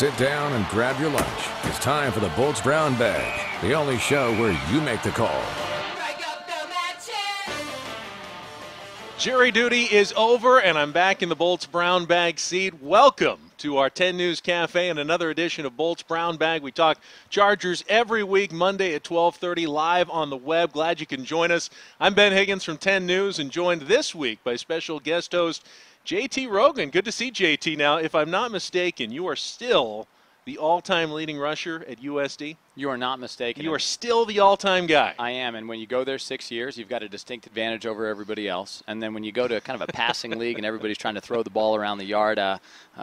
sit down and grab your lunch. It's time for the Bolts Brown Bag, the only show where you make the call. Jury duty is over, and I'm back in the Bolts Brown Bag seat. Welcome to our 10 News Cafe and another edition of Bolts Brown Bag. We talk Chargers every week, Monday at 12:30, live on the web. Glad you can join us. I'm Ben Higgins from 10 News, and joined this week by special guest host JT Rogan. Good to see JT. Now, if I'm not mistaken, you are still the all-time leading rusher at USD? You are not mistaken. You are still the all-time guy. I am, and when you go there 6 years, you've got a distinct advantage over everybody else. And then when you go to kind of a passing league and everybody's trying to throw the ball around the yard,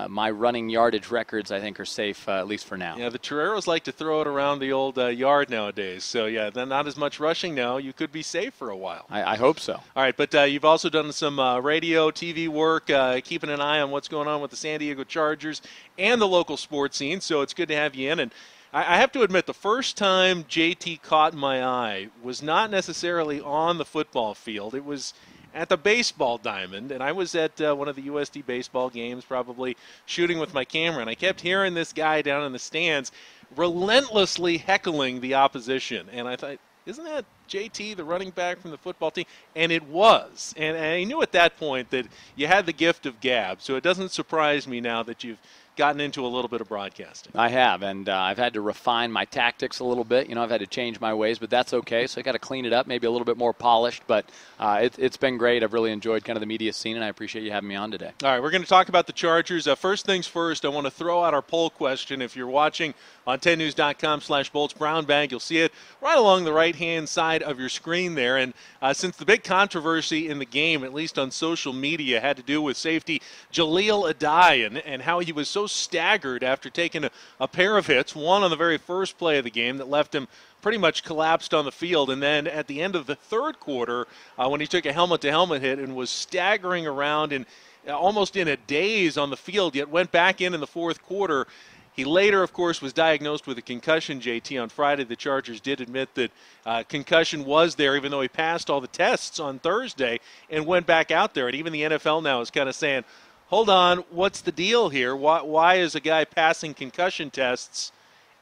my running yardage records, I think, are safe, at least for now. Yeah, the Toreros like to throw it around the old yard nowadays. So, yeah, not as much rushing now. You could be safe for a while. I hope so. All right, but you've also done some radio, TV work, keeping an eye on what's going on with the San Diego Chargers and the local sports scene. So it's good to have you in. And I have to admit, the first time JT caught my eye was not necessarily on the football field. It was at the baseball diamond, and I was at one of the USD baseball games, probably shooting with my camera, and I kept hearing this guy down in the stands relentlessly heckling the opposition. And I thought, isn't that JT, the running back from the football team? And it was. And I knew at that point that you had the gift of gab, so it doesn't surprise me now that you've gotten into a little bit of broadcasting. I have, and I've had to refine my tactics a little bit. You know, I've had to change my ways, but that's okay. So I got to clean it up, maybe a little bit more polished. But it's been great. I've really enjoyed kind of the media scene, and I appreciate you having me on today. All right, we're going to talk about the Chargers. First things first, I want to throw out our poll question. If you're watching on 10news.com/Bolts Brown Bag, you'll see it right along the right-hand side of your screen there. And since the big controversy in the game, at least on social media, had to do with safety Jaleel Addae and how he was so staggered after taking a pair of hits, one on the very first play of the game that left him pretty much collapsed on the field, and then at the end of the third quarter when he took a helmet-to-helmet hit and was staggering around and almost in a daze on the field, yet went back in the fourth quarter. He later, of course, was diagnosed with a concussion, JT. On Friday, the Chargers did admit that concussion was there, even though he passed all the tests on Thursday and went back out there. And even the NFL now is kind of saying, hold on, what's the deal here? Why is a guy passing concussion tests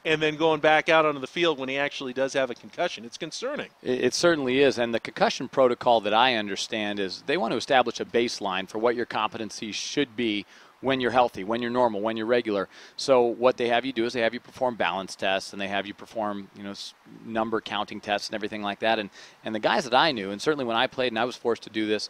and then going back out onto the field when he actually does have a concussion? It's concerning. It certainly is. And the concussion protocol that I understand is they want to establish a baseline for what your competency should be when you're healthy, when you're normal, when you're regular. So what they have you do is they have you perform balance tests, and they have you perform, number counting tests and everything like that. And the guys that I knew, and certainly when I played and I was forced to do this,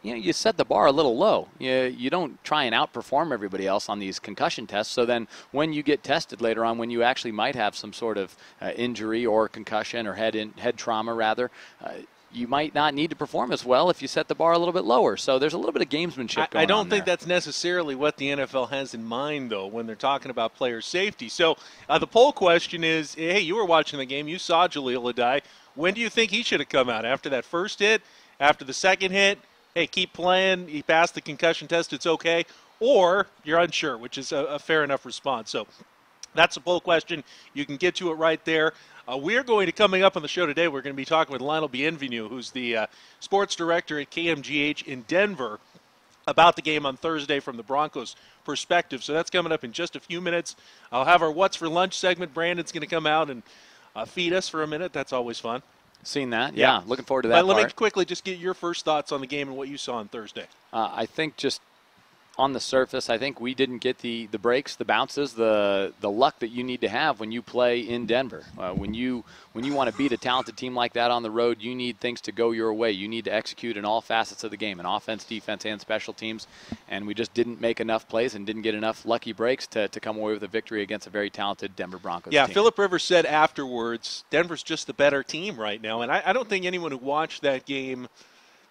you set the bar a little low. You don't try and outperform everybody else on these concussion tests. So then when you get tested later on, when you actually might have some sort of injury or concussion or head trauma rather, you might not need to perform as well if you set the bar a little bit lower. So there's a little bit of gamesmanship going on. I don't think there. that's necessarily what the NFL has in mind, though, when they're talking about player safety. So the poll question is, hey, you were watching the game. You saw Jaleel Addae. When do you think he should have come out? After that first hit? After the second hit? Hey, keep playing. He passed the concussion test. It's okay. Or you're unsure, which is a fair enough response. So that's a poll question. You can get to it right there. We're going to, coming up on the show today, we're going to be talking with Lionel Bienvenu, who's the sports director at KMGH in Denver, about the game on Thursday from the Broncos' perspective. So that's coming up in just a few minutes. I'll have our What's for Lunch segment. Brandon's going to come out and feed us for a minute. That's always fun. Seen that? Yeah. Looking forward to that. But let me quickly just get your first thoughts on the game and what you saw on Thursday. I think just on the surface, I think we didn't get the breaks, the bounces, the luck that you need to have when you play in Denver. When you want to beat a talented team like that on the road, you need things to go your way. You need to execute in all facets of the game, in offense, defense, and special teams. And we just didn't make enough plays and didn't get enough lucky breaks to come away with a victory against a very talented Denver Broncos team. Philip Rivers said afterwards, Denver's just the better team right now. And I don't think anyone who watched that game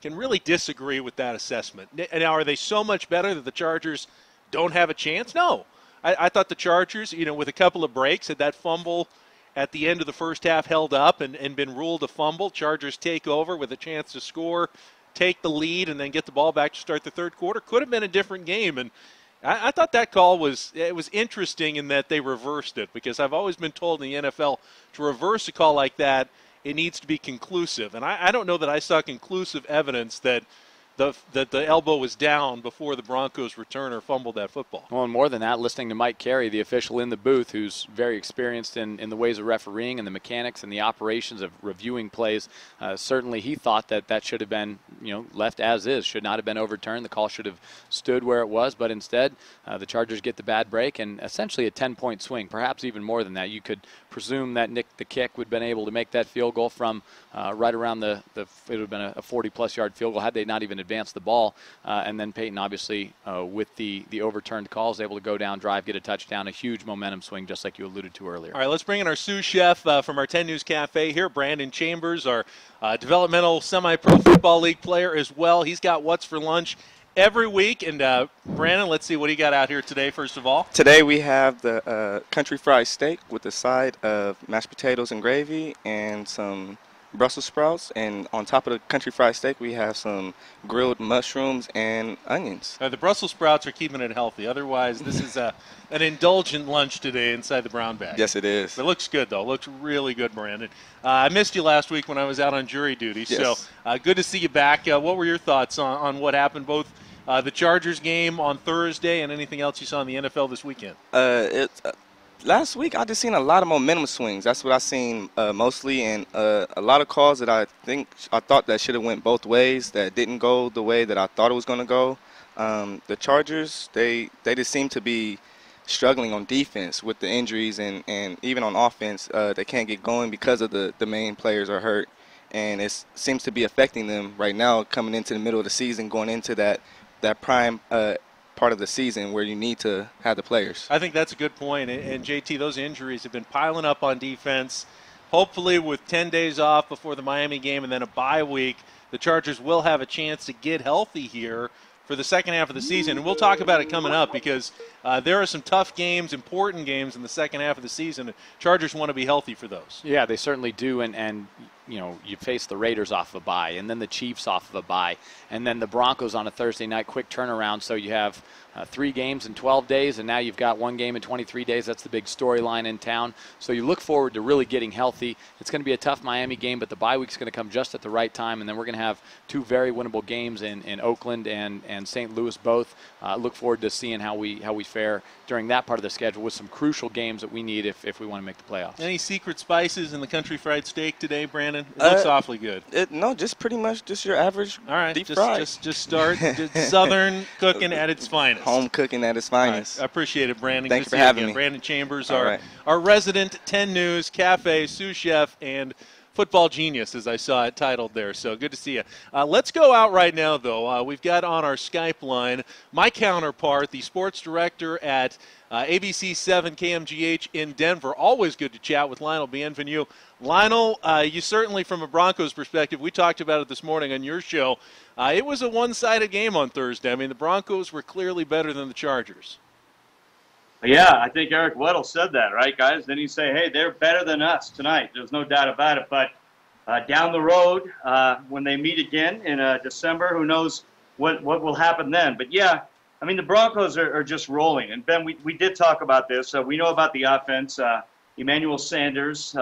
can really disagree with that assessment. Now, are they so much better that the Chargers don't have a chance? No. I thought the Chargers, with a couple of breaks, had that fumble at the end of the first half held up and been ruled a fumble. Chargers take over with a chance to score, take the lead, and then get the ball back to start the third quarter. Could have been a different game. And I thought that call was interesting in that they reversed it, because I've always been told in the NFL to reverse a call like that, it needs to be conclusive. And I don't know that I saw conclusive evidence that that the elbow was down before the Broncos returner fumbled that football. Well, and more than that, listening to Mike Carey, the official in the booth, who's very experienced in the ways of refereeing and the mechanics and the operations of reviewing plays, certainly he thought that should have been, left as is, should not have been overturned. The call should have stood where it was, but instead the Chargers get the bad break and essentially a 10-point swing, perhaps even more than that. You could presume that Nick the Kick would have been able to make that field goal from right around it would have been a 40-plus yard field goal had they not even advanced the ball. And then Peyton, obviously, with the overturned calls, able to go down, drive, get a touchdown, a huge momentum swing, just like you alluded to earlier. All right, let's bring in our sous chef from our 10 News Cafe here, Brandon Chambers, our developmental semi-pro football league player as well. He's got what's for lunch every week. And Brandon, let's see what he got out here today, first of all. Today we have the country fried steak with a side of mashed potatoes and gravy and some Brussels sprouts, and on top of the country fried steak we have some grilled mushrooms and onions. The Brussels sprouts are keeping it healthy. Otherwise, this is an indulgent lunch today inside the brown bag. Yes, it is. It looks good, though. It looks really good, Brandon. I missed you last week when I was out on jury duty, yes. So good to see you back. What were your thoughts on what happened, both the Chargers game on Thursday and anything else you saw in the NFL this weekend? Last week, I just seen a lot of momentum swings. That's what I seen mostly, and a lot of calls that I thought that should have went both ways that didn't go the way that I thought it was going to go. The Chargers, they just seem to be struggling on defense with the injuries, and even on offense, they can't get going because of the main players are hurt, and it seems to be affecting them right now coming into the middle of the season, going into that prime part of the season where you need to have the players. I think that's a good point. And JT, those injuries have been piling up on defense. Hopefully with 10 days off before the Miami game and then a bye week, the Chargers will have a chance to get healthy here for the second half of the season. And we'll talk about it coming up because there are some tough games, important games in the second half of the season. Chargers want to be healthy for those. Yeah, they certainly do. And you face the Raiders off of a bye, and then the Chiefs off of a bye, and then the Broncos on a Thursday night, quick turnaround. So you have 3 games in 12 days, and now you've got 1 game in 23 days. That's the big storyline in town. So you look forward to really getting healthy. It's going to be a tough Miami game, but the bye week's going to come just at the right time, and then we're going to have 2 very winnable games in Oakland and St. Louis both. Look forward to seeing how we fare during that part of the schedule with some crucial games that we need if we want to make the playoffs. Any secret spices in the country fried steak today, Brandon? It looks awfully good. No, just pretty much just your average deep fried. Just start Southern cooking at its finest. Home cooking at its finest. Right. I appreciate it, Brandon. Thank you for having me. Brandon Chambers, our resident 10 News Cafe sous chef and football genius, as I saw it titled there. So good to see you. Let's go out right now, though. We've got on our Skype line my counterpart, the sports director at ABC 7 KMGH in Denver. Always good to chat with Lionel Bienvenu. Lionel, you certainly, from a Broncos perspective, we talked about it this morning on your show. It was a one-sided game on Thursday. I mean, the Broncos were clearly better than the Chargers. Yeah, I think Eric Weddle said that, right, guys? Then you say, hey, they're better than us tonight. There's no doubt about it. But down the road, when they meet again in December, who knows what will happen then. But, yeah, I mean, the Broncos are just rolling. And, Ben, we did talk about this. We know about the offense. Emmanuel Sanders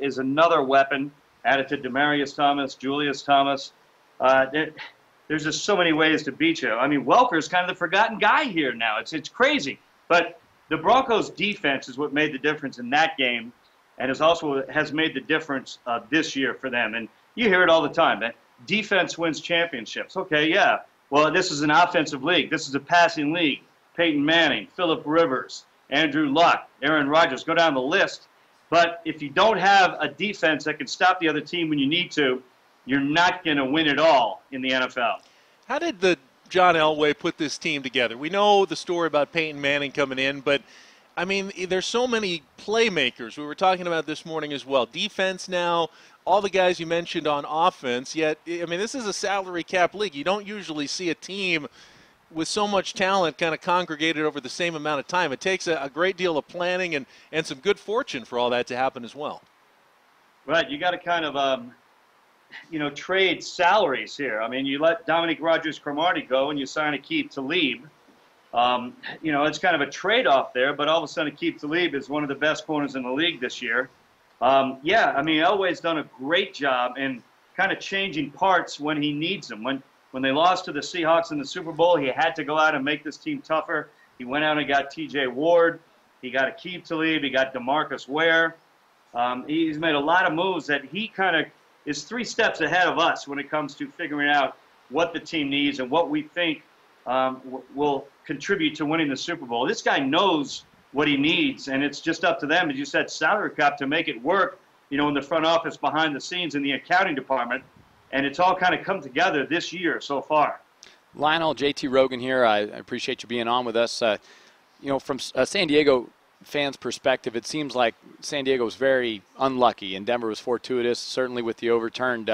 is another weapon added to Demaryius Thomas, Julius Thomas. There's just so many ways to beat you. I mean, Welker's kind of the forgotten guy here now. It's crazy. But the Broncos' defense is what made the difference in that game, and has made the difference this year for them. And you hear it all the time, that defense wins championships. Okay, yeah. Well, this is an offensive league. This is a passing league. Peyton Manning, Phillip Rivers, Andrew Luck, Aaron Rodgers, go down the list. But if you don't have a defense that can stop the other team when you need to, you're not going to win it all in the NFL. How did the John Elway put this team together? We know the story about Peyton Manning coming in, but, I mean, there's so many playmakers. We were talking about this morning as well. Defense now, all the guys you mentioned on offense, yet, I mean, this is a salary cap league. You don't usually see a team with so much talent kind of congregated over the same amount of time. It takes a great deal of planning and some good fortune for all that to happen as well. Right, you got to kind of trade salaries here. I mean, you let Dominique Rodgers-Cromartie go and you sign Aqib Talib. It's kind of a trade-off there, but all of a sudden Aqib Talib is one of the best corners in the league this year. Elway's done a great job in kind of changing parts when he needs them. When when they lost to the Seahawks in the Super Bowl, he had to go out and make this team tougher. He went out and got T.J. Ward. He got Aqib Talib. He got DeMarcus Ware. He's made a lot of moves that he kind of is 3 steps ahead of us when it comes to figuring out what the team needs and what we think will contribute to winning the Super Bowl. This guy knows what he needs, and it's just up to them, as you said, salary cap to make it work, in the front office, behind the scenes, in the accounting department. And it's all kind of come together this year so far. Lionel, JT Rogan here. I appreciate you being on with us. From a San Diego fans' perspective, it seems like San Diego was very unlucky, and Denver was fortuitous, certainly with the overturned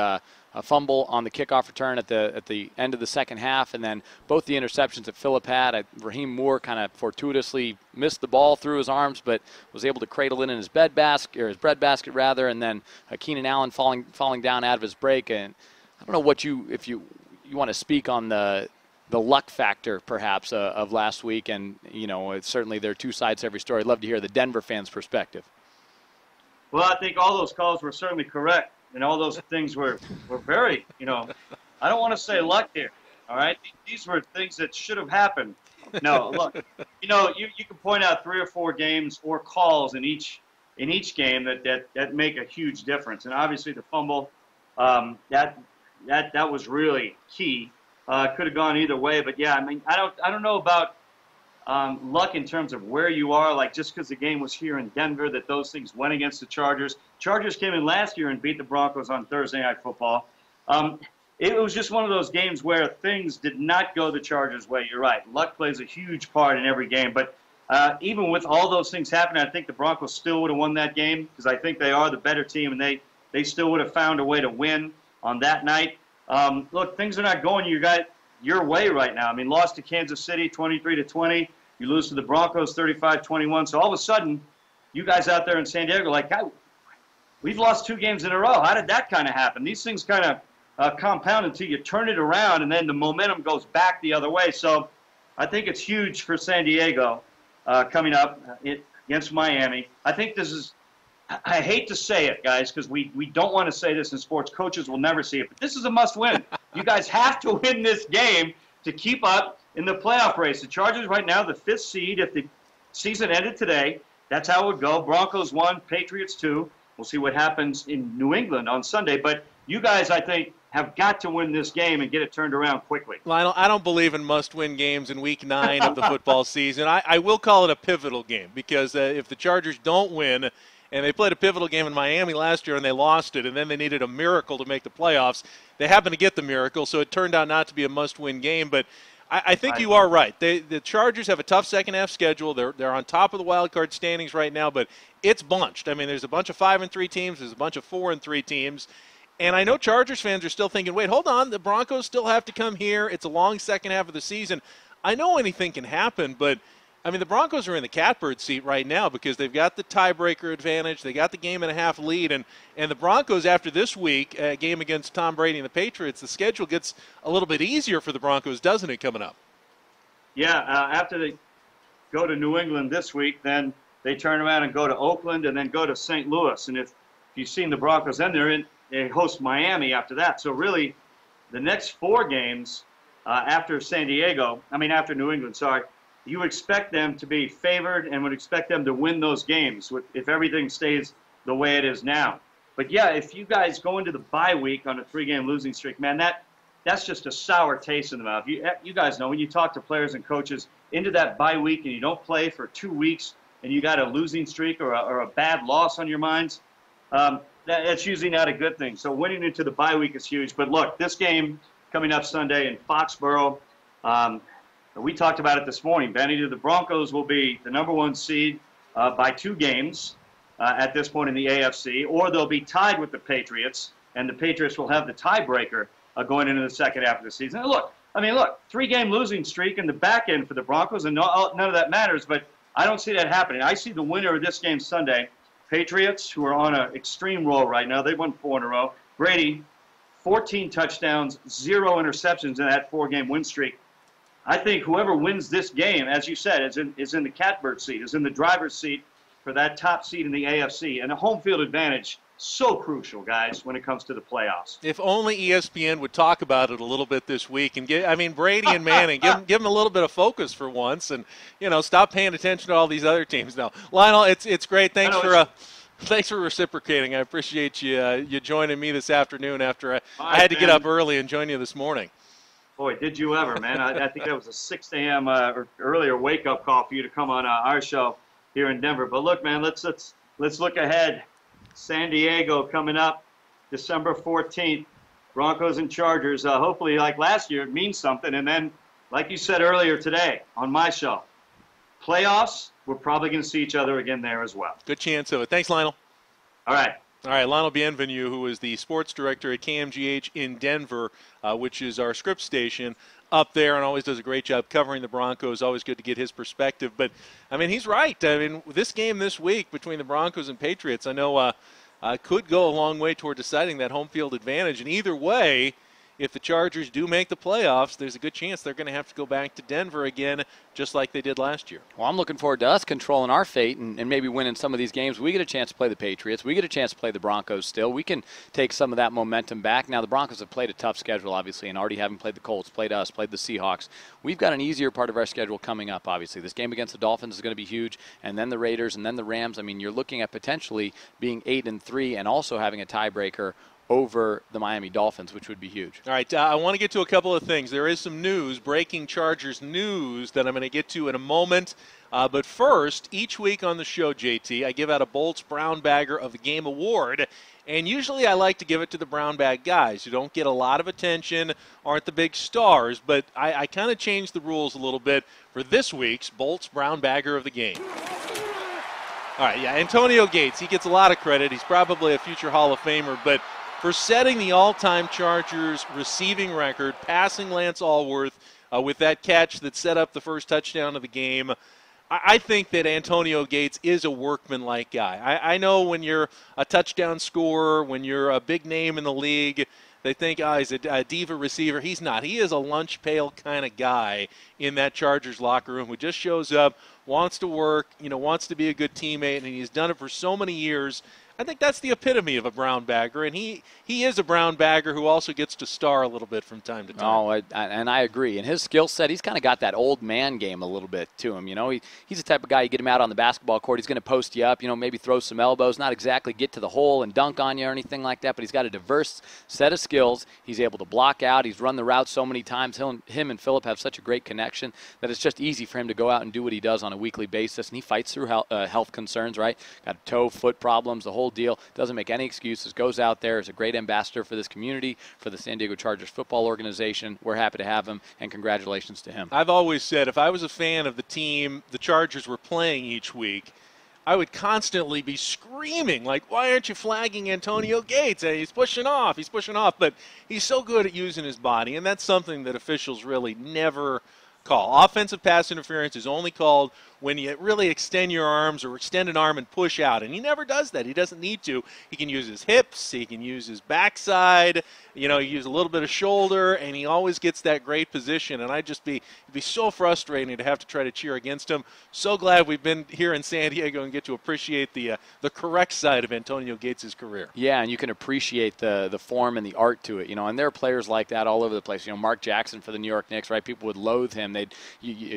a fumble on the kickoff return at the end of the second half, and then both the interceptions that Phillip had. Raheem Moore kind of fortuitously missed the ball through his arms, but was able to cradle it in his breadbasket rather, and then Keenan Allen falling down out of his break. And I don't know if you want to speak on the luck factor perhaps of last week, and it's certainly there are 2 sides to every story. I'd love to hear the Denver fans' perspective. Well, I think all those calls were certainly correct. And all those things were very, I don't want to say luck here, all right? These were things that should have happened. No, look, you can point out 3 or 4 games or calls in each game that make a huge difference. And obviously the fumble, that was really key. Could have gone either way, but yeah, I don't know about luck in terms of where you are, like just because the game was here in Denver, that those things went against the Chargers. Chargers came in last year and beat the Broncos on Thursday Night Football. It was just one of those games where things did not go the Chargers' way. You're right. Luck plays a huge part in every game. But even with all those things happening, I think the Broncos still would have won that game because I think they are the better team, and they still would have found a way to win on that night. Look, things are not going your way right now. Lost to Kansas City 23-20. You lose to the Broncos 35-21. So all of a sudden, you guys out there in San Diego are like, God, we've lost 2 games in a row. How did that kind of happen? These things kind of compound until you turn it around, and then the momentum goes back the other way. So I think it's huge for San Diego coming up against Miami. I think this is – I hate to say it, guys, because we don't want to say this in sports. Coaches will never see it. But this is a must-win. You guys have to win this game to keep up in the playoff race. The Chargers right now, the 5th seed. If the season ended today, that's how it would go. Broncos 1, Patriots 2. We'll see what happens in New England on Sunday. But you guys, I think, have got to win this game and get it turned around quickly. Lionel, I don't believe in must-win games in Week 9 of the football season. I will call it a pivotal game because if the Chargers don't win, and they played a pivotal game in Miami last year and they lost it, and then they needed a miracle to make the playoffs, they happened to get the miracle, so it turned out not to be a must-win game. But I think you are right. The Chargers have a tough second-half schedule. They're on top of the wild card standings right now, but it's bunched. There's a bunch of 5-3 teams. There's a bunch of 4-3 teams. And I know Chargers fans are still thinking, wait, hold on. The Broncos still have to come here. It's a long second half of the season. I know anything can happen, but, the Broncos are in the catbird seat right now because they've got the tiebreaker advantage. They got the game-and-a-half lead. And the Broncos, after this week, game against Tom Brady and the Patriots, the schedule gets a little bit easier for the Broncos, doesn't it, coming up? Yeah, after they go to New England this week, then they turn around and go to Oakland and then go to St. Louis. And if you've seen the Broncos, then they host Miami after that. So really, the next 4 games after after New England, you would expect them to be favored and would expect them to win those games if everything stays the way it is now. But, yeah, if you guys go into the bye week on a 3-game losing streak, man, that's just a sour taste in the mouth. You guys know when you talk to players and coaches into that bye week and you don't play for 2 weeks and you got a losing streak or a bad loss on your minds, that's usually not a good thing. So winning into the bye week is huge. But, look, this game coming up Sunday in Foxborough, we talked about it this morning, Ben. Either the Broncos will be the number 1 seed by 2 games at this point in the AFC, or they'll be tied with the Patriots, and the Patriots will have the tiebreaker going into the second half of the season. And look, 3-game losing streak in the back end for the Broncos, and none of that matters, but I don't see that happening. I see the winner of this game Sunday, Patriots, who are on an extreme roll right now. They won 4 in a row. Brady, 14 touchdowns, 0 interceptions in that 4-game win streak. I think whoever wins this game, as you said, is in the catbird seat, is in the driver's seat for that top seed in the AFC. And the home field advantage so crucial, guys, when it comes to the playoffs. If only ESPN would talk about it a little bit this week and Brady and Manning, give them a little bit of focus for once, and stop paying attention to all these other teams now. Lionel, it's great. Thanks for reciprocating. I appreciate you joining me this afternoon after I had to get up early and join you this morning. Boy, did you ever, man. I think that was a 6 a.m. Or earlier wake-up call for you to come on our show here in Denver. But look, man, let's look ahead. San Diego coming up December 14th. Broncos and Chargers. Hopefully, like last year, it means something. And then, like you said earlier today on my show, playoffs, we're probably going to see each other again there as well. Good chance of it. Thanks, Lionel. All right, Lionel Bienvenu, who is the sports director at KMGH in Denver, which is our Scripps station up there, and always does a great job covering the Broncos. Always good to get his perspective. But, he's right. This game this week between the Broncos and Patriots, I know could go a long way toward deciding that home field advantage. And either way, if the Chargers do make the playoffs, there's a good chance they're going to have to go back to Denver again, just like they did last year. Well, I'm looking forward to us controlling our fate and maybe winning some of these games. We get a chance to play the Patriots. We get a chance to play the Broncos still. We can take some of that momentum back. Now, the Broncos have played a tough schedule, obviously, and already haven't played the Colts, played us, played the Seahawks. We've got an easier part of our schedule coming up, obviously. This game against the Dolphins is going to be huge, and then the Raiders, and then the Rams. You're looking at potentially being 8-3 and also having a tiebreaker over the Miami Dolphins, which would be huge. All right, I want to get to a couple of things. There is some news, breaking Chargers news, that I'm going to get to in a moment. But first, each week on the show, JT, I give out a Bolts Brown Bagger of the Game award. And usually I like to give it to the brown bag guys who don't get a lot of attention, aren't the big stars. But I kind of changed the rules a little bit for this week's Bolts Brown Bagger of the Game. All right, Antonio Gates, he gets a lot of credit. He's probably a future Hall of Famer, but for setting the all-time Chargers receiving record, passing Lance Allworth with that catch that set up the first touchdown of the game, I think that Antonio Gates is a workman-like guy. I know when you're a touchdown scorer, when you're a big name in the league, they think, he's a diva receiver. He's not. He is a lunch pail kind of guy in that Chargers locker room who just shows up, wants to work, wants to be a good teammate, and he's done it for so many years. I think that's the epitome of a brown bagger, and he is a brown bagger who also gets to star a little bit from time to time. Oh, and I agree. And his skill set, he's kind of got that old man game a little bit to him. He's the type of guy, you get him out on the basketball court, he's going to post you up, maybe throw some elbows, not exactly get to the hole and dunk on you or anything like that, but he's got a diverse set of skills. He's able to block out. He's run the route so many times. Him and Phillip have such a great connection that it's just easy for him to go out and do what he does on a weekly basis, and he fights through health concerns, right? Got toe, foot problems, the whole deal. Doesn't make any excuses. Goes out there, is a great ambassador for this community, for the San Diego Chargers football organization. We're happy to have him, and congratulations to him. I've always said if I was a fan of the team the Chargers were playing each week, I would constantly be screaming, like, why aren't you flagging Antonio Gates? He's pushing off. But he's so good at using his body, and that's something that officials really never call. Offensive pass interference is only called when you really extend your arms or extend an arm and push out, and he never does that. He doesn't need to. He can use his hips, he can use his backside, he uses a little bit of shoulder, and he always gets that great position, and it'd be so frustrating to have to try to cheer against him. So glad we've been here in San Diego and get to appreciate the correct side of Antonio Gates' career. Yeah, and you can appreciate the form and the art to it, and there are players like that all over the place. Mark Jackson for the New York Knicks, right? People would loathe him.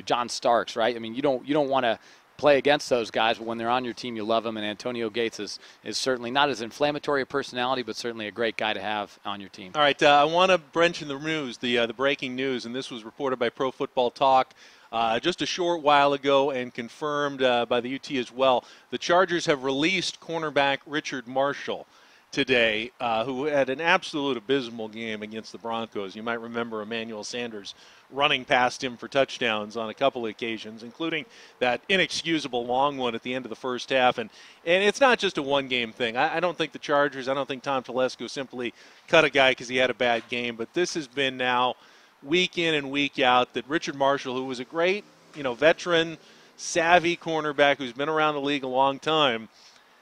John Starks, right? You don't want to play against those guys, but when they're on your team, you love them. And Antonio Gates is certainly not as inflammatory a personality, but certainly a great guy to have on your team. All right, I want to mention the news, the breaking news, and this was reported by Pro Football Talk just a short while ago and confirmed by the UT as well. The Chargers have released cornerback Richard Marshall today, who had an absolute abysmal game against the Broncos. You might remember Emmanuel Sanders running past him for touchdowns on a couple of occasions, including that inexcusable long one at the end of the first half. And it's not just a one-game thing. I don't think the Chargers, I don't think Tom Telesco simply cut a guy because he had a bad game, but this has been now week in and week out that Richard Marshall, who was a great, veteran, savvy cornerback who's been around the league a long time,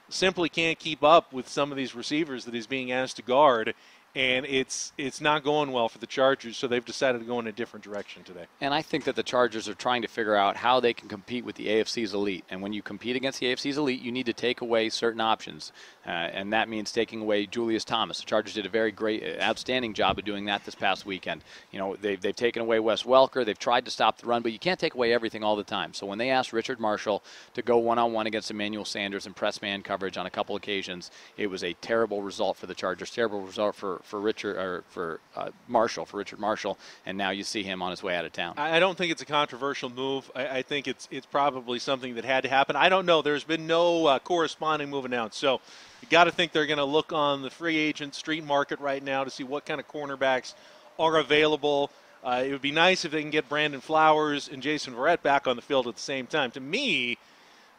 simply can't keep up with some of these receivers that he's being asked to guard. and it's not going well for the Chargers, so they've decided to go in a different direction today. And I think that the Chargers are trying to figure out how they can compete with the AFC's elite. And when you compete against the AFC's elite, you need to take away certain options, and that means taking away Julius Thomas. The Chargers did a very great, outstanding job of doing that this past weekend. You know, they've taken away Wes Welker. They've tried to stop the run, but you can't take away everything all the time. So when they asked Richard Marshall to go one-on-one against Emmanuel Sanders and press man coverage on a couple occasions, it was a terrible result for the Chargers, terrible result for Richard Marshall, and now you see him on his way out of town. I don't think it's a controversial move. I think it's probably something that had to happen. I don't know. There's been no corresponding move announced, so you got to think they're going to look on the free agent street market right now to see what kind of cornerbacks are available. It would be nice if they can get Brandon Flowers and Jason Verrett back on the field at the same time. To me,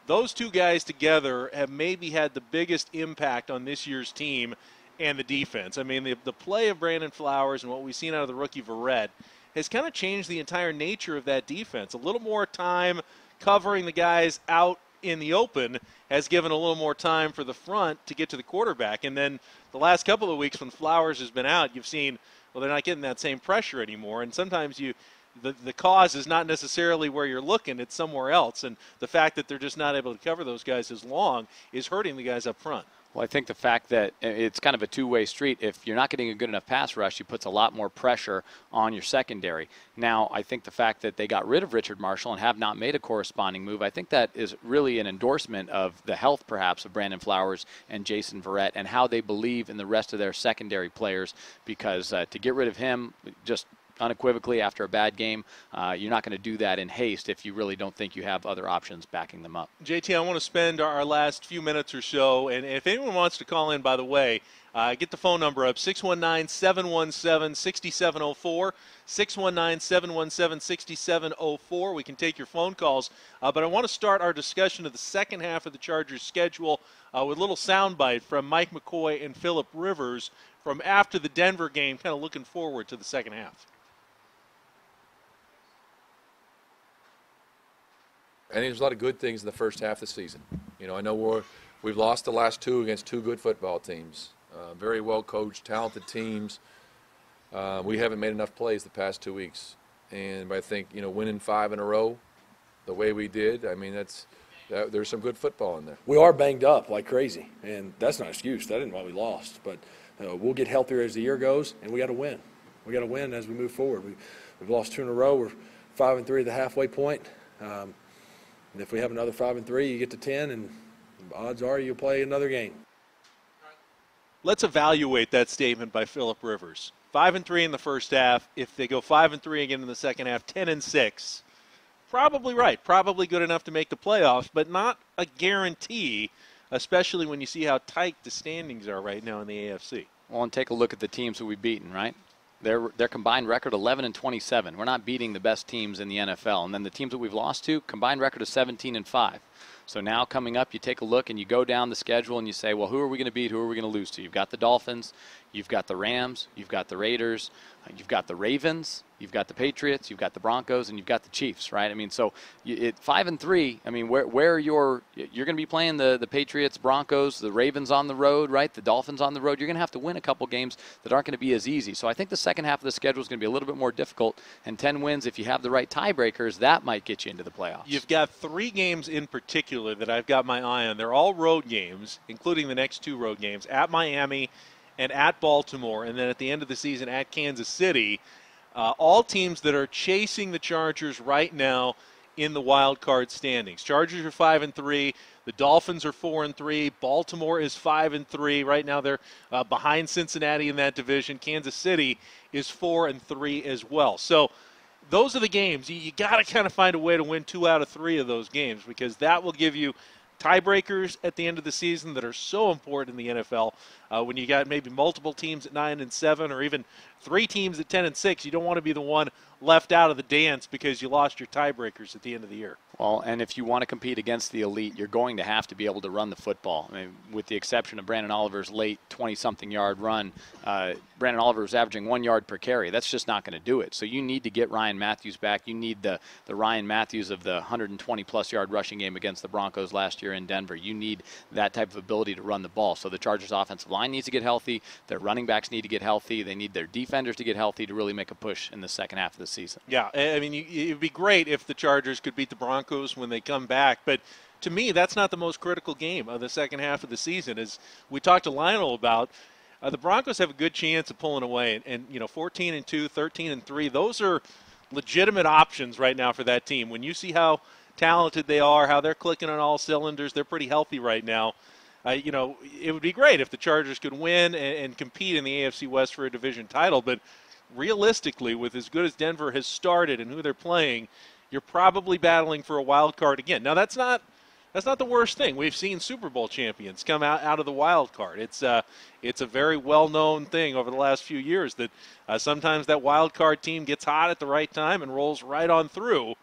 those two guys together have maybe had the biggest impact on this year's team and the defense. I mean, the play of Brandon Flowers and what we've seen out of the rookie Verrett has kind of changed the entire nature of that defense. A little more time covering the guys out in the open has given a little more time for the front to get to the quarterback. And then the last couple of weeks when Flowers has been out, you've seen, well, they're not getting that same pressure anymore. And sometimes the cause is not necessarily where you're looking, it's somewhere else. And the fact that they're just not able to cover those guys as long is hurting the guys up front. Well, I think the fact that it's kind of a two-way street. If you're not getting a good enough pass rush, it puts a lot more pressure on your secondary. Now, I think the fact that they got rid of Richard Marshall and have not made a corresponding move, I think that is really an endorsement of the health, perhaps, of Brandon Flowers and Jason Verrett and how they believe in the rest of their secondary players, because to get rid of him just unequivocally after a bad game, you're not going to do that in haste if you really don't think you have other options backing them up. JT, I want to spend our last few minutes or so, and if anyone wants to call in, by the way, get the phone number up, 619-717-6704, 619-717-6704. We can take your phone calls, but I want to start our discussion of the second half of the Chargers' schedule with a little soundbite from Mike McCoy and Phillip Rivers from after the Denver game, kind of looking forward to the second half. I think there's a lot of good things in the first half of the season. You know, I know we've lost the last two against two good football teams, very well coached, talented teams. We haven't made enough plays the past 2 weeks, and I think, you know, winning 5 in a row the way we did, I mean, there's some good football in there. We are banged up like crazy, and that's not an excuse. That isn't why we lost, but we'll get healthier as the year goes, and we got to win. We got to win as we move forward. We've lost 2 in a row. We're 5-3 at the halfway point. And if we have another 5-3, you get to 10, and odds are you'll play another game. Let's evaluate that statement by Phillip Rivers. 5-3 in the first half. If they go 5-3 again in the second half, 10-6. Probably right. Probably good enough to make the playoffs, but not a guarantee, especially when you see how tight the standings are right now in the AFC. Well, and take a look at the teams who we've beaten, right? Their combined record 11-27. We're not beating the best teams in the NFL. And then the teams that we've lost to, combined record of 17-5. So now coming up, you take a look and you go down the schedule and you say, well, who are we going to beat? Who are we going to lose to? You've got the Dolphins, you've got the Rams, you've got the Raiders, you've got the Ravens, you've got the Patriots, you've got the Broncos, and you've got the Chiefs, right? I mean, so 5-3. I mean, where you're going to be playing the Patriots, Broncos, the Ravens on the road, right? The Dolphins on the road. You're going to have to win a couple games that aren't going to be as easy. So I think the second half of the schedule is going to be a little bit more difficult. And 10 wins, if you have the right tiebreakers, that might get you into the playoffs. You've got 3 games in particular that I've got my eye on. They're all road games, including the next 2 road games at Miami and at Baltimore, and then at the end of the season at Kansas City. All teams that are chasing the Chargers right now in the wild card standings. Chargers are 5-3. The Dolphins are 4-3. Baltimore is 5-3. Right now they're behind Cincinnati in that division. Kansas City is 4-3 as well. So those are the games. You got to kind of find a way to win 2 out of 3 of those games, because that will give you tiebreakers at the end of the season that are so important in the NFL. When you got maybe multiple teams at 9-7, or even 3 teams at 10-6, you don't want to be the one left out of the dance because you lost your tiebreakers at the end of the year. Well, and if you want to compete against the elite, you're going to have to be able to run the football. I mean, with the exception of Brandon Oliver's late 20-something yard run, Brandon Oliver was averaging 1 yard per carry. That's just not going to do it. So you need to get Ryan Matthews back. You need the Ryan Matthews of the 120-plus yard rushing game against the Broncos last year in Denver. You need that type of ability to run the ball. So the Chargers' offensive line needs to get healthy. Their running backs need to get healthy. They need their defenders to get healthy to really make a push in the second half of the season. Yeah, I mean, it would be great if the Chargers could beat the Broncos when they come back, but to me, that's not the most critical game of the second half of the season. As we talked to Lionel about, the Broncos have a good chance of pulling away, and 14-2, 13-3, those are legitimate options right now for that team. When you see how talented they are, how they're clicking on all cylinders, they're pretty healthy right now. It would be great if the Chargers could win and compete in the AFC West for a division title, but realistically, with as good as Denver has started and who they're playing, you're probably battling for a wild card again. Now, that's not the worst thing. We've seen Super Bowl champions come out of the wild card. It's a very well-known thing over the last few years that sometimes that wild card team gets hot at the right time and rolls right on through.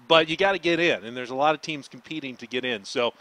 But you got to get in, and there's a lot of teams competing to get in. So,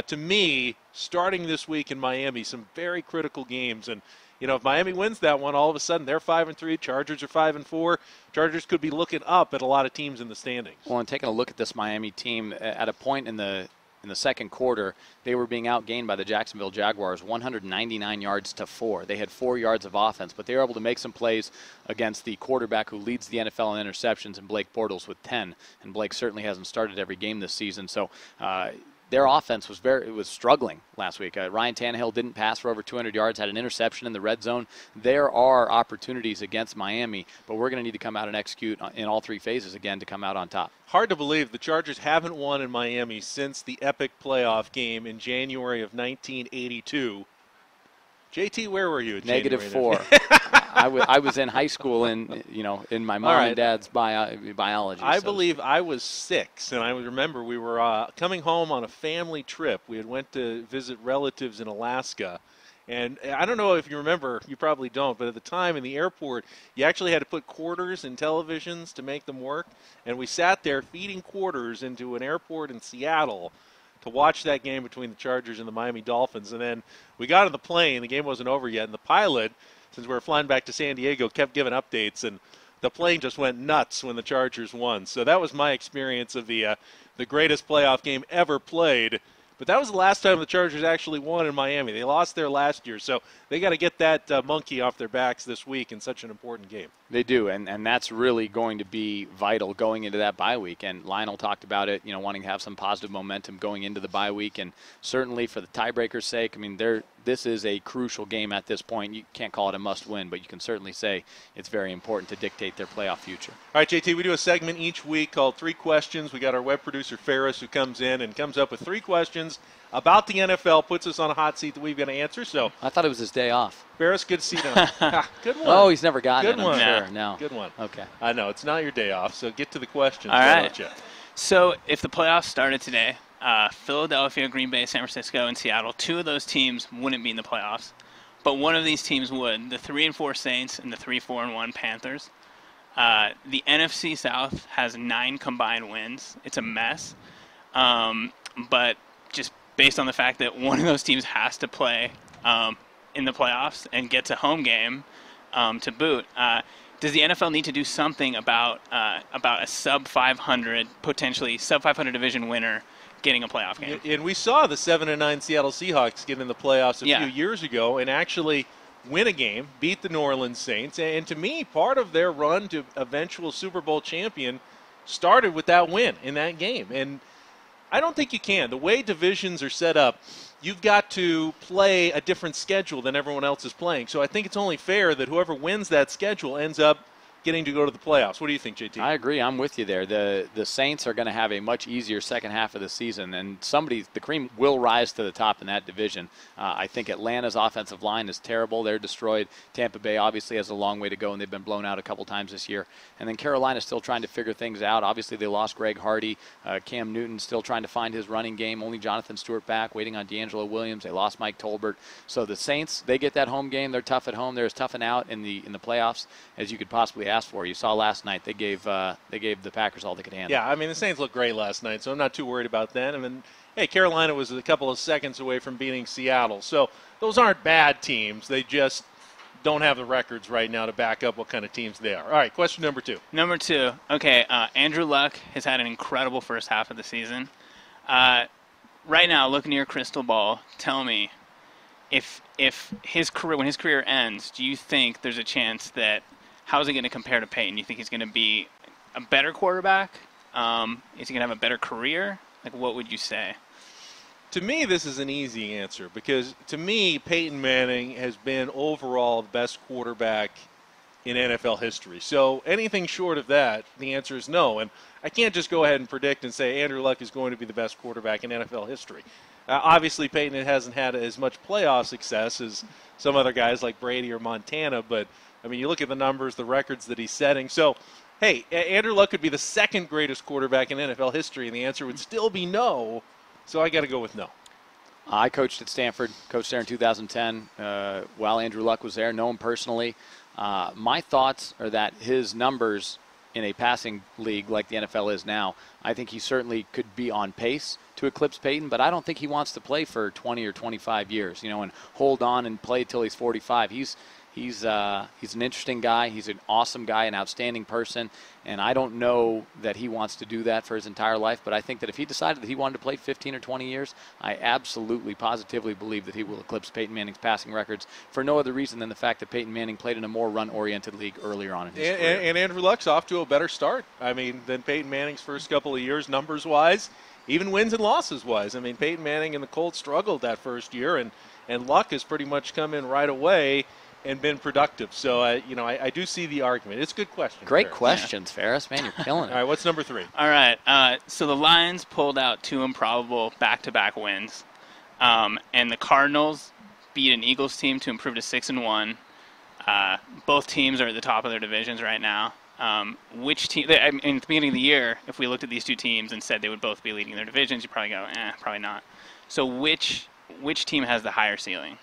to me, starting this week in Miami, some very critical games. And if Miami wins that one, all of a sudden they're 5-3. Chargers are 5-4. Chargers could be looking up at a lot of teams in the standings. Well, and taking a look at this Miami team, at a point in the second quarter, they were being outgained by the Jacksonville Jaguars 199 yards to 4. They had 4 yards of offense, but they were able to make some plays against the quarterback who leads the NFL in interceptions, and Blake Bortles with 10. And Blake certainly hasn't started every game this season. So their offense was struggling last week. Ryan Tannehill didn't pass for over 200 yards, had an interception in the red zone. There are opportunities against Miami, but we're going to need to come out and execute in all 3 phases again to come out on top. Hard to believe the Chargers haven't won in Miami since the epic playoff game in January of 1982. JT, where were you? -4. I was in high school in my mom and dad's biology. I believe I was 6, and I remember we were coming home on a family trip. We had went to visit relatives in Alaska, and I don't know if you remember, you probably don't, but at the time in the airport, you actually had to put quarters in televisions to make them work, and we sat there feeding quarters into an airport in Seattle to watch that game between the Chargers and the Miami Dolphins. And then we got on the plane. The game wasn't over yet. And the pilot, since we were flying back to San Diego, kept giving updates. And the plane just went nuts when the Chargers won. So that was my experience of the greatest playoff game ever played. But that was the last time the Chargers actually won in Miami. They lost there last year. So they got to get that monkey off their backs this week in such an important game. They do, and that's really going to be vital going into that bye week. And Lionel talked about it, wanting to have some positive momentum going into the bye week. And certainly for the tiebreaker's sake, I mean, this is a crucial game at this point. You can't call it a must-win, but you can certainly say it's very important to dictate their playoff future. All right, JT, we do a segment each week called 3 Questions. We got our web producer, Ferris, who comes in and comes up with 3 questions about the NFL, puts us on a hot seat that we've got to answer. So I thought it was his day off. Ferris, good to see you. Good one. Oh, he's never gotten good it, one. I'm sure. No. Good one. Okay. I know, it's not your day off, so get to the questions. All right. Don't you? So if the playoffs started today, Philadelphia, Green Bay, San Francisco, and Seattle, 2 of those teams wouldn't be in the playoffs. But one of these teams would, the 3-4 Saints and the 3-4-1 Panthers. The NFC South has 9 combined wins. It's a mess. But just based on the fact that one of those teams has to play in the playoffs and gets a home game to boot, does the NFL need to do something about a sub-500, potentially sub-500 division winner getting a playoff game? And we saw the 7-9 Seattle Seahawks get in the playoffs a few years ago and actually win a game, beat the New Orleans Saints. And to me, part of their run to eventual Super Bowl champion started with that win in that game. And I don't think you can. The way divisions are set up, you've got to play a different schedule than everyone else is playing. So I think it's only fair that whoever wins that schedule ends up getting to go to the playoffs. What do you think, JT? I agree. I'm with you there. The Saints are going to have a much easier second half of the season, and the cream will rise to the top in that division. I think Atlanta's offensive line is terrible. They're destroyed. Tampa Bay obviously has a long way to go, and they've been blown out a couple times this year. And then Carolina's still trying to figure things out. Obviously, they lost Greg Hardy. Cam Newton still trying to find his running game. Only Jonathan Stewart back, waiting on D'Angelo Williams. They lost Mike Tolbert. So the Saints, they get that home game. They're tough at home. They're as tough and out in the playoffs as you could possibly asked for. You saw last night they gave the Packers all they could handle. Yeah, I mean, the Saints looked great last night, so I'm not too worried about that. I mean, hey, Carolina was a couple of seconds away from beating Seattle. So those aren't bad teams. They just don't have the records right now to back up what kind of teams they are. All right, question number 2. Number 2. Okay, Andrew Luck has had an incredible first half of the season. Right now, looking at your crystal ball, tell me, if his career, when his career ends, do you think there's a chance that, how is he going to compare to Peyton? You think he's going to be a better quarterback? Is he going to have a better career? Like, what would you say? To me, this is an easy answer because, to me, Peyton Manning has been overall the best quarterback in NFL history. So anything short of that, the answer is no. And I can't just go ahead and predict and say Andrew Luck is going to be the best quarterback in NFL history. Obviously, Peyton hasn't had as much playoff success as some other guys like Brady or Montana, but, I mean, you look at the numbers, the records that he's setting. So, hey, Andrew Luck could be the second greatest quarterback in NFL history, and the answer would still be no. So I got to go with no. I coached at Stanford, coached there in 2010 while Andrew Luck was there, know him personally. My thoughts are that his numbers in a passing league like the NFL is now, I think he certainly could be on pace to eclipse Peyton, but I don't think he wants to play for 20 or 25 years, and hold on and play till he's 45. He's an interesting guy. He's an awesome guy, an outstanding person, and I don't know that he wants to do that for his entire life, but I think that if he decided that he wanted to play 15 or 20 years, I absolutely, positively believe that he will eclipse Peyton Manning's passing records for no other reason than the fact that Peyton Manning played in a more run-oriented league earlier on in his career. And Andrew Luck's off to a better start, than Peyton Manning's first couple of years, numbers-wise, even wins and losses-wise. I mean, Peyton Manning and the Colts struggled that first year, and Luck has pretty much come in right away and been productive. So, I do see the argument. It's a good question. Great Ferris. questions, Ferris. Man, you're killing it. All right, what's number 3? All right, so the Lions pulled out 2 improbable back-to-back wins, and the Cardinals beat an Eagles team to improve to 6-1. Both teams are at the top of their divisions right now. Which team? At the beginning of the year, if we looked at these 2 teams and said they would both be leading their divisions, you'd probably go, probably not. So which team has the higher ceiling?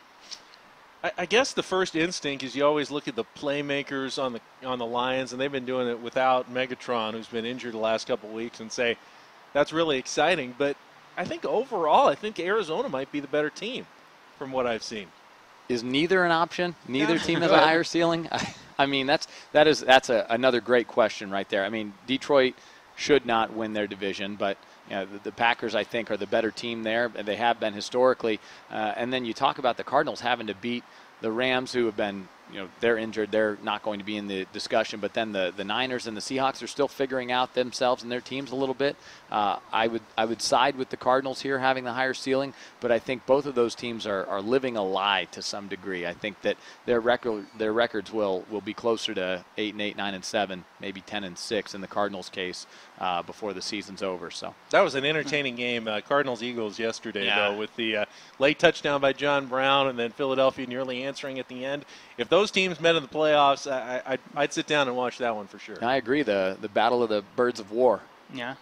I guess the first instinct is you always look at the playmakers on the Lions, and they've been doing it without Megatron, who's been injured the last couple of weeks, and say that's really exciting. But I think overall, I think Arizona might be the better team from what I've seen. Is neither an option? Neither team has a higher ceiling? I mean, that's another great question right there. I mean, Detroit should not win their division, but the Packers, I think, are the better team there, and they have been historically. And then you talk about the Cardinals having to beat the Rams, who have been, they're injured. They're not going to be in the discussion. But then the Niners and the Seahawks are still figuring out themselves and their teams a little bit. I would side with the Cardinals here having the higher ceiling, but I think both of those teams are living a lie to some degree. I think that their records will be closer to 8-8, 9-7, maybe 10-6 in the Cardinals' case before the season's over. So that was an entertaining game, Cardinals-Eagles yesterday, though, with the late touchdown by John Brown and then Philadelphia nearly answering at the end. If those teams met in the playoffs, I'd sit down and watch that one for sure. I agree. The battle of the birds of war. Yeah.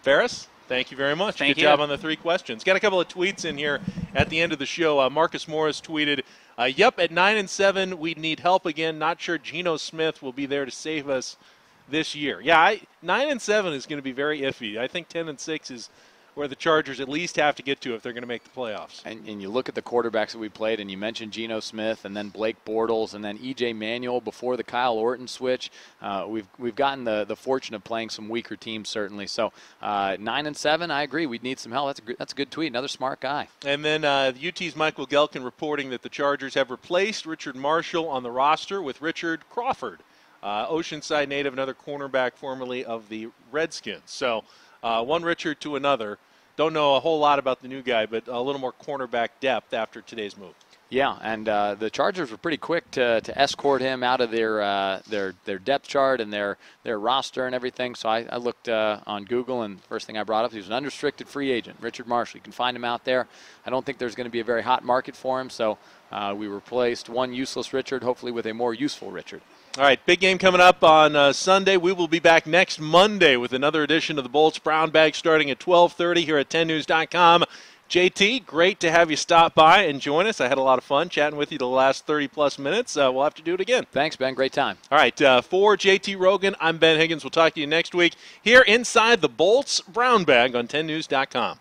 Ferris, thank you very much. Good job on the 3 questions. Got a couple of tweets in here at the end of the show. Marcus Morris tweeted, yep, at 9-7, we'd need help again. Not sure Geno Smith will be there to save us this year. Yeah, 9-7 is going to be very iffy. I think 10-6 is where the Chargers at least have to get to if they're going to make the playoffs. And you look at the quarterbacks that we played, and you mentioned Geno Smith, and then Blake Bortles, and then E.J. Manuel before the Kyle Orton switch. We've gotten the fortune of playing some weaker teams, certainly. So 9-7, I agree. We'd need some help. That's a good tweet. Another smart guy. And then UT's Michael Gelkin reporting that the Chargers have replaced Richard Marshall on the roster with Richard Crawford, Oceanside native, another cornerback formerly of the Redskins. So one Richard to another. Don't know a whole lot about the new guy, but a little more cornerback depth after today's move. Yeah, and the Chargers were pretty quick to escort him out of their depth chart and their roster and everything. So I looked on Google, and the first thing I brought up, he was an unrestricted free agent, Richard Marshall. You can find him out there. I don't think there's going to be a very hot market for him, so we replaced one useless Richard, hopefully with a more useful Richard. All right, big game coming up on Sunday. We will be back next Monday with another edition of the Bolts Brown Bag starting at 12:30 here at 10news.com. JT, great to have you stop by and join us. I had a lot of fun chatting with you the last 30-plus minutes. We'll have to do it again. Thanks, Ben. Great time. All right, for JT Rogan, I'm Ben Higgins. We'll talk to you next week here inside the Bolts Brown Bag on 10news.com.